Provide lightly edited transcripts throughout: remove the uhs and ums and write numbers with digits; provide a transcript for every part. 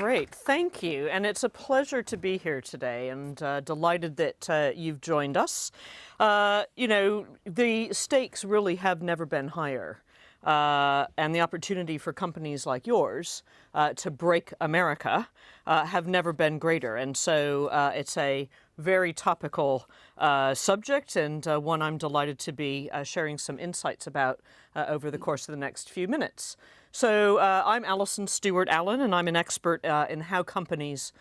Great, thank you. And it's a pleasure to be here today, and delighted that you've joined us. You know, the stakes really have never been higher. And the opportunity for companies like yours to break America have never been greater. And so it's a very topical subject, and one I'm delighted to be sharing some insights about over the course of the next few minutes. So I'm Allyson Stewart-Allen, and I'm an expert in how companies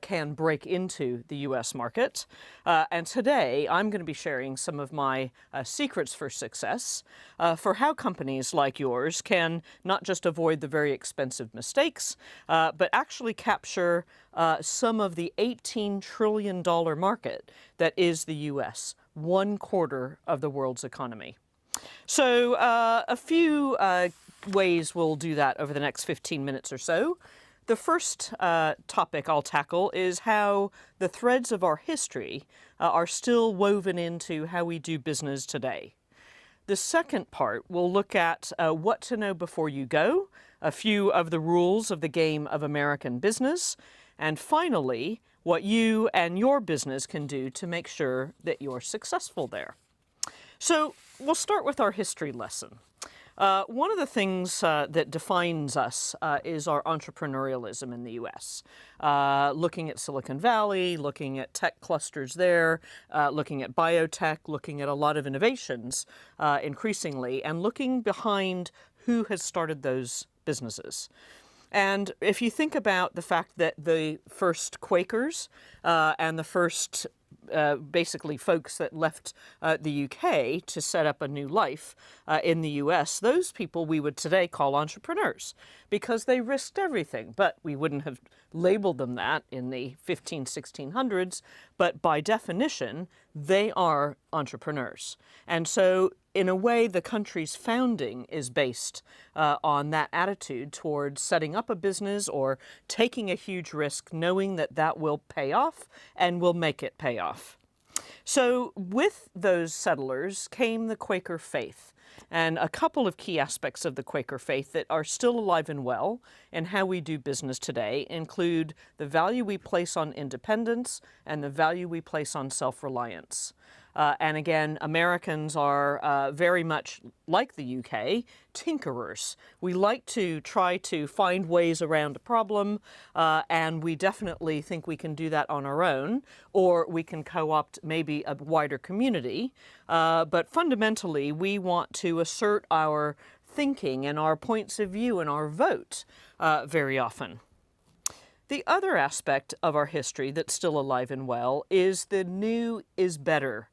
can break into the U.S. market. And today I'm going to be sharing some of my secrets for success for how companies like yours can not just avoid the very expensive mistakes, but actually capture some of the $18 trillion market that is the U.S., 1/4 of the world's economy. So a few ways we'll do that over the next 15 minutes or so. The first topic I'll tackle is how the threads of our history are still woven into how we do business today. The second part, we'll look at what to know before you go, a few of the rules of the game of American business, and finally, what you and your business can do to make sure that you're successful there. So we'll start with our history lesson. One of the things that defines us is our entrepreneurialism in the U.S. Looking at Silicon Valley, looking at tech clusters there, looking at biotech, looking at a lot of innovations increasingly, and looking behind who has started those businesses. And if you think about the fact that the first Quakers and the first basically folks that left the UK to set up a new life in the US, those people we would today call entrepreneurs because they risked everything. But we wouldn't have labeled them that in the 1600s, but by definition, they are entrepreneurs. And so in a way, the country's founding is based on that attitude towards setting up a business or taking a huge risk, knowing that that will pay off and will make it pay off. So with those settlers came the Quaker faith, and a couple of key aspects of the Quaker faith that are still alive and well in how we do business today include the value we place on independence and the value we place on self-reliance. And again, Americans are very much like the UK, tinkerers. We like to try to find ways around a problem, and we definitely think we can do that on our own, or we can co-opt maybe a wider community. But fundamentally, we want to assert our thinking and our points of view and our vote very often. The other aspect of our history that's still alive and well is the new is better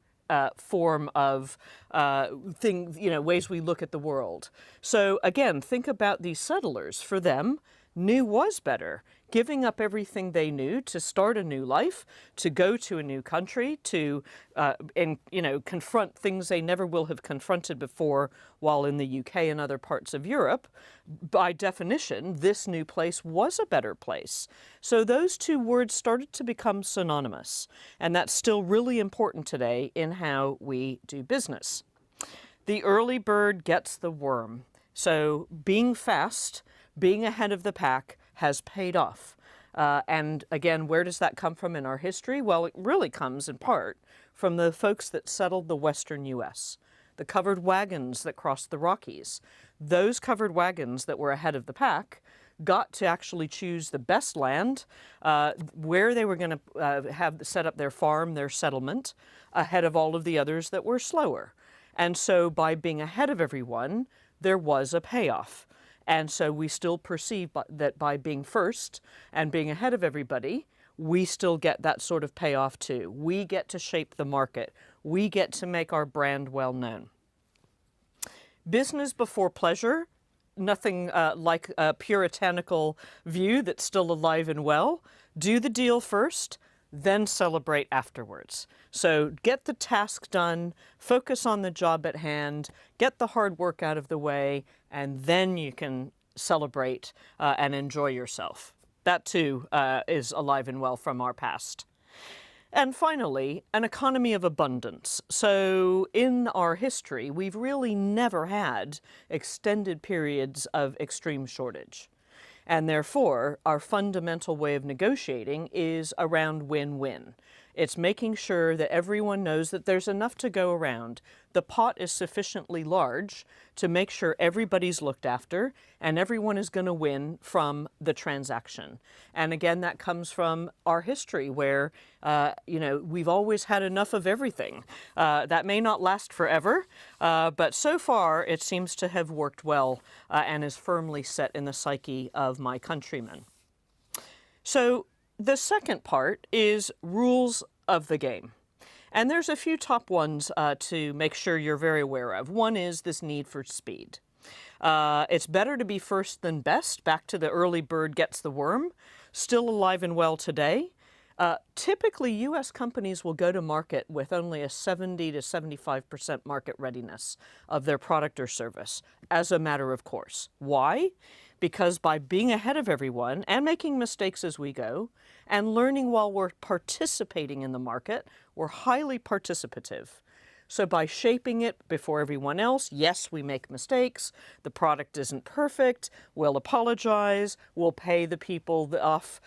form of ways we look at the world. So again, think about these settlers. For them, new was better. Giving up everything they knew to start a new life, to go to a new country, to confront things they never will have confronted before while in the UK and other parts of Europe. By definition, this new place was a better place. So those two words started to become synonymous, and that's still really important today in how we do business. The early bird gets the worm. So being fast, being ahead of the pack has paid off. And again, where does that come from in our history? Well, it really comes in part from the folks that settled the western U.S., the covered wagons that crossed the Rockies. Those covered wagons that were ahead of the pack got to actually choose the best land, where they were going to have set up their farm, their settlement, ahead of all of the others that were slower. And so by being ahead of everyone, there was a payoff. And so we still perceive that by being first and being ahead of everybody, we still get that sort of payoff too. We get to shape the market. We get to make our brand well known. Business before pleasure, nothing like a puritanical view that's still alive and well. Do the deal first, then celebrate afterwards. So get the task done, focus on the job at hand, get the hard work out of the way, and then you can celebrate and enjoy yourself. That too is alive and well from our past. And finally, an economy of abundance. So in our history, we've really never had extended periods of extreme shortage. And therefore, our fundamental way of negotiating is around win-win. It's making sure that everyone knows that there's enough to go around. The pot is sufficiently large to make sure everybody's looked after and everyone is going to win from the transaction. And again, that comes from our history where, we've always had enough of everything. That may not last forever, but so far it seems to have worked well and is firmly set in the psyche of my countrymen. So the second part is rules of the game. And there's a few top ones to make sure you're very aware of. One is this need for speed. It's better to be first than best, back to the early bird gets the worm, still alive and well today. Typically, U.S. companies will go to market with only a 70 to 75% market readiness of their product or service, as a matter of course. Why? Because by being ahead of everyone and making mistakes as we go and learning while we're participating in the market, we're highly participative. So by shaping it before everyone else, yes, we make mistakes, the product isn't perfect, we'll apologize, we'll pay the people off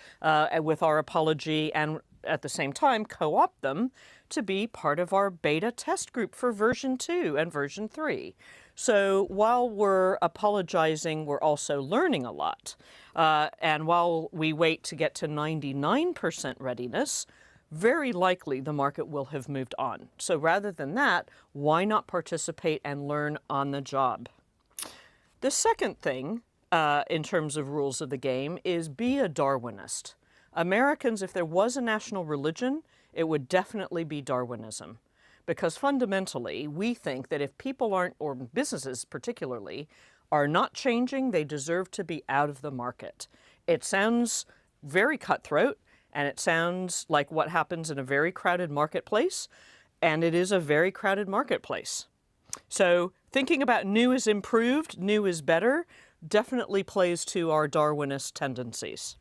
with our apology, and at the same time co-opt them to be part of our beta test group for version 2 and version 3. So while we're apologizing, we're also learning a lot. And while we wait to get to 99% readiness, very likely the market will have moved on. So rather than that, why not participate and learn on the job? The second thing, in terms of rules of the game, is be a Darwinist. Americans, if there was a national religion, it would definitely be Darwinism. Because fundamentally, we think that if people aren't, or businesses particularly, are not changing, they deserve to be out of the market. It sounds very cutthroat, and it sounds like what happens in a very crowded marketplace, and it is a very crowded marketplace. So thinking about new is improved, new is better, definitely plays to our Darwinist tendencies.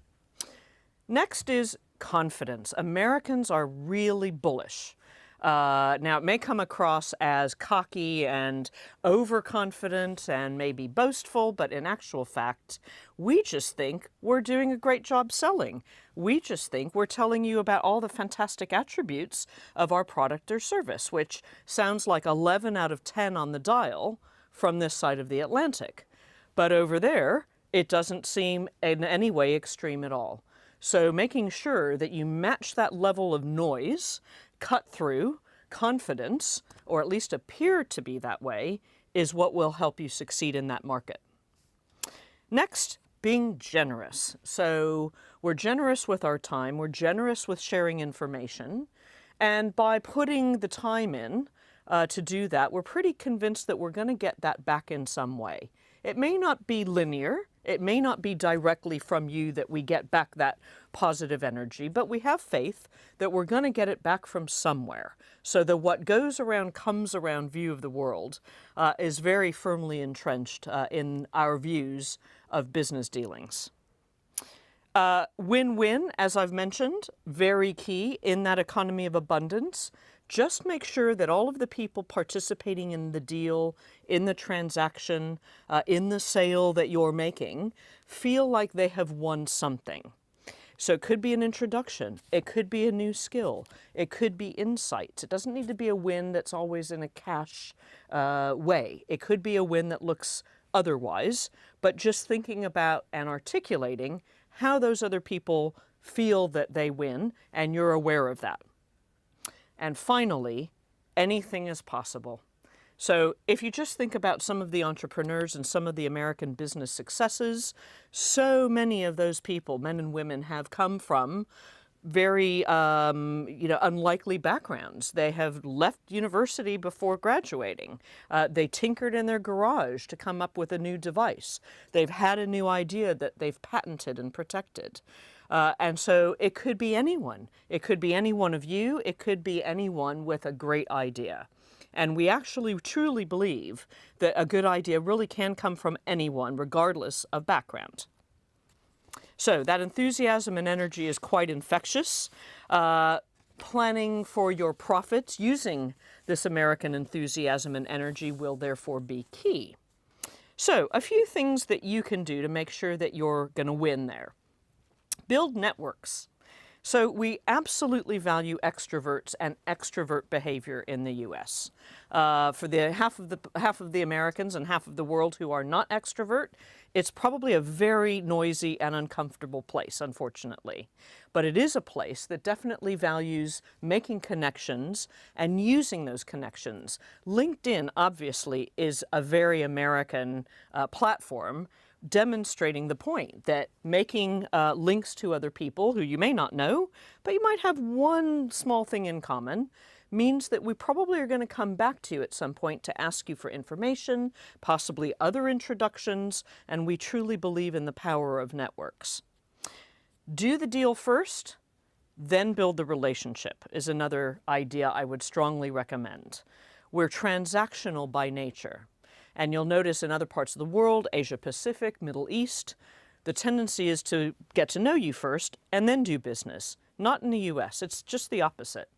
Next is confidence. Americans are really bullish. Now, it may come across as cocky and overconfident and maybe boastful, but in actual fact, we just think we're doing a great job selling. We just think we're telling you about all the fantastic attributes of our product or service, which sounds like 11 out of 10 on the dial from this side of the Atlantic. But over there, it doesn't seem in any way extreme at all. So making sure that you match that level of noise, cut through, confidence, or at least appear to be that way, is what will help you succeed in that market. Next, being generous. So we're generous with our time, we're generous with sharing information, and by putting the time in to do that, we're pretty convinced that we're going to get that back in some way. It may not be linear, it may not be directly from you that we get back that positive energy, but we have faith that we're going to get it back from somewhere. So the what goes around comes around view of the world is very firmly entrenched in our views of business dealings. Win-win, as I've mentioned, very key in that economy of abundance. Just make sure that all of the people participating in the deal, in the transaction, in the sale that you're making, feel like they have won something. So it could be an introduction, it could be a new skill, it could be insights. It doesn't need to be a win that's always in a cash way. It could be a win that looks otherwise, but just thinking about and articulating how those other people feel that they win, and you're aware of that. And finally, anything is possible. So if you just think about some of the entrepreneurs and some of the American business successes, so many of those people, men and women, have come from very unlikely backgrounds. They have left university before graduating. They tinkered in their garage to come up with a new device. They've had a new idea that they've patented and protected. And so it could be anyone. It could be any one of you. It could be anyone with a great idea. And we actually truly believe that a good idea really can come from anyone, regardless of background. So that enthusiasm and energy is quite infectious. Planning for your profits using this American enthusiasm and energy will therefore be key. So a few things that you can do to make sure that you're going to win there. Build networks. So we absolutely value extroverts and extrovert behavior in the U.S. For the half of the Americans and half of the world who are not extrovert, it's probably a very noisy and uncomfortable place, unfortunately. But it is a place that definitely values making connections and using those connections. LinkedIn, obviously, is a very American platform, demonstrating the point that making links to other people who you may not know, but you might have one small thing in common, means that we probably are going to come back to you at some point to ask you for information, possibly other introductions, and we truly believe in the power of networks. Do the deal first, then build the relationship is another idea I would strongly recommend. We're transactional by nature. And you'll notice in other parts of the world, Asia Pacific, Middle East, the tendency is to get to know you first and then do business. Not in the US, it's just the opposite.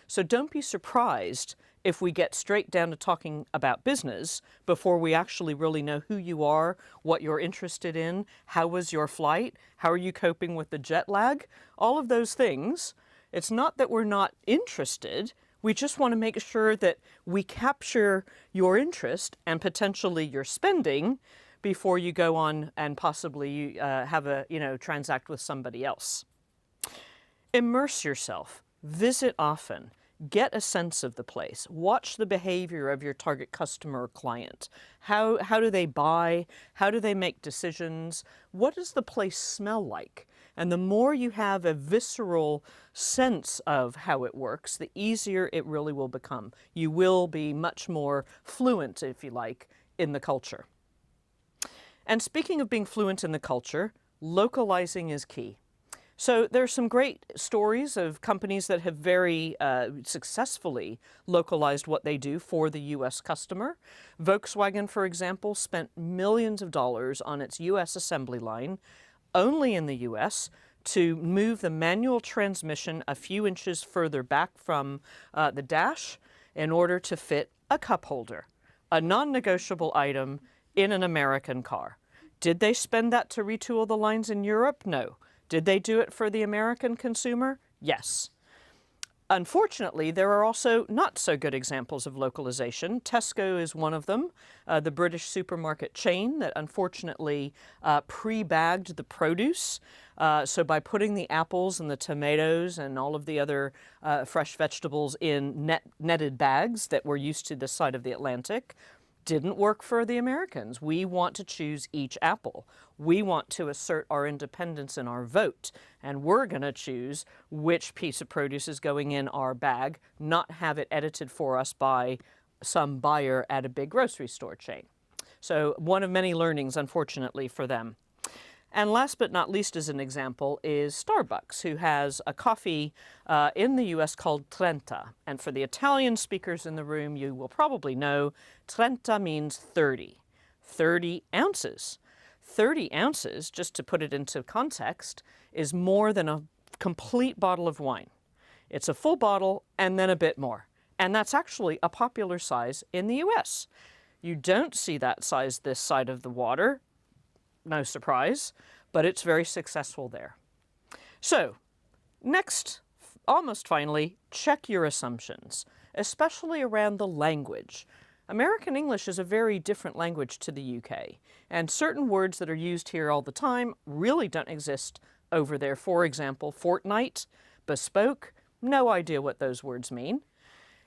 So don't be surprised if we get straight down to talking about business before we actually really know who you are, what you're interested in, how was your flight, how are you coping with the jet lag, all of those things. It's not that we're not interested. We just want to make sure that we capture your interest and potentially your spending before you go on and possibly transact with somebody else. Immerse yourself. Visit often. Get a sense of the place. Watch the behavior of your target customer or client. How do they buy? How do they make decisions? What does the place smell like? And the more you have a visceral sense of how it works, the easier it really will become. You will be much more fluent, if you like, in the culture. And speaking of being fluent in the culture, localizing is key. So there's some great stories of companies that have very successfully localized what they do for the U.S. customer. Volkswagen, for example, spent millions of dollars on its U.S. assembly line only in the U.S. to move the manual transmission a few inches further back from the dash in order to fit a cup holder, a non-negotiable item in an American car. Did they spend that to retool the lines in Europe? No. Did they do it for the American consumer? Yes. Unfortunately, there are also not so good examples of localization. Tesco is one of them, the British supermarket chain that unfortunately pre-bagged the produce. So by putting the apples and the tomatoes and all of the other fresh vegetables in netted bags that were used to this side of the Atlantic, didn't work for the Americans. We want to choose each apple. We want to assert our independence in our vote, and we're going to choose which piece of produce is going in our bag, not have it edited for us by some buyer at a big grocery store chain. So one of many learnings, unfortunately, for them. And last but not least, as an example, is Starbucks, who has a coffee in the U.S. called Trenta. And for the Italian speakers in the room, you will probably know Trenta means 30. 30 ounces. 30 ounces, just to put it into context, is more than a complete bottle of wine. It's a full bottle and then a bit more. And that's actually a popular size in the U.S. You don't see that size this side of the water. No surprise, but it's very successful there. So, next, almost finally, check your assumptions, especially around the language. American English is a very different language to the UK, and certain words that are used here all the time really don't exist over there. For example, fortnight, bespoke, no idea what those words mean.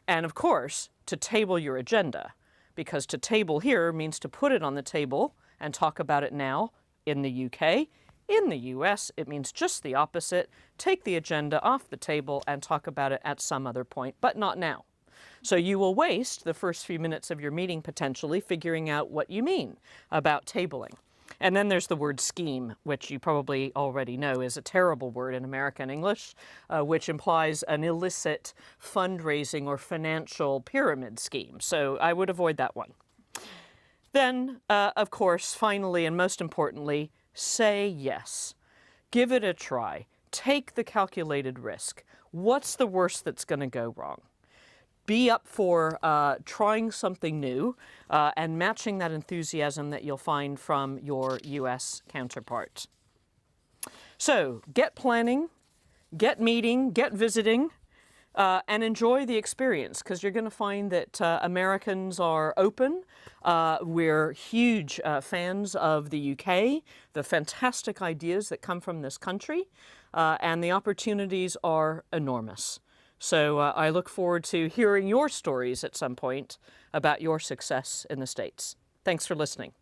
And of course, to table your agenda, because to table here means to put it on the table and talk about it now. In the UK, in the US, it means just the opposite. Take the agenda off the table and talk about it at some other point, but not now. So you will waste the first few minutes of your meeting potentially figuring out what you mean about tabling. And then there's the word scheme, which you probably already know is a terrible word in American English, which implies an illicit fundraising or financial pyramid scheme. So I would avoid that one. Then, of course, finally and most importantly, say yes. Give it a try. Take the calculated risk. What's the worst that's going to go wrong? be up for trying something new and matching that enthusiasm that you'll find from your U.S. counterpart. So get planning, get meeting, get visiting, and enjoy the experience, because you're going to find that Americans are open. We're huge fans of the UK, the fantastic ideas that come from this country, and the opportunities are enormous. So I look forward to hearing your stories at some point about your success in the States. Thanks for listening.